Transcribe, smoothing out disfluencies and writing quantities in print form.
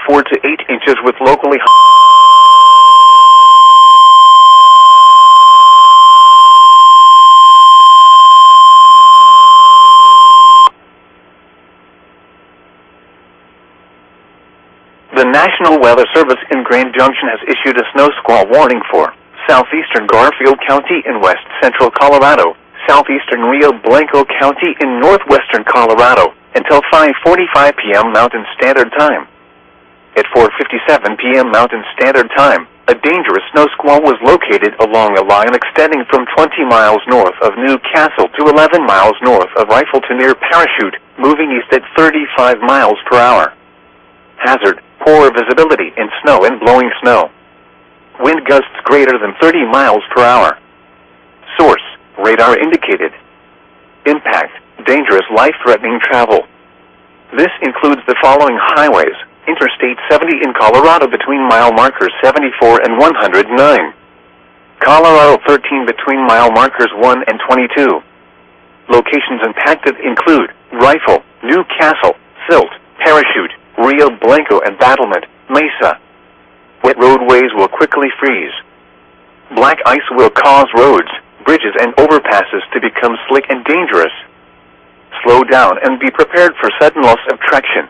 4 to 8 inches with locally The National Weather Service in Grand Junction has issued a snow squall warning for southeastern Garfield County in west central Colorado, southeastern Rio Blanco County in northwestern Colorado, until 5:45 p.m. Mountain Standard Time. At 4:57 p.m. Mountain Standard Time, a dangerous snow squall was located along a line extending from 20 miles north of New Castle to 11 miles north of Rifle to near Parachute, moving east at 35 miles per hour. Hazard: poor visibility in snow and blowing snow. Wind gusts greater than 30 miles per hour. Source: radar indicated. Impact: dangerous, life-threatening travel. This includes the following highways: Interstate 70 in Colorado between mile markers 74 and 109. Colorado 13 between mile markers 1 and 22. Locations impacted include Rifle, New Castle, Silt, Parachute, Rio Blanco and Battlement, Mesa. Wet roadways will quickly freeze. Black ice will cause roads, bridges and overpasses to become slick and dangerous. Slow down and be prepared for sudden loss of traction.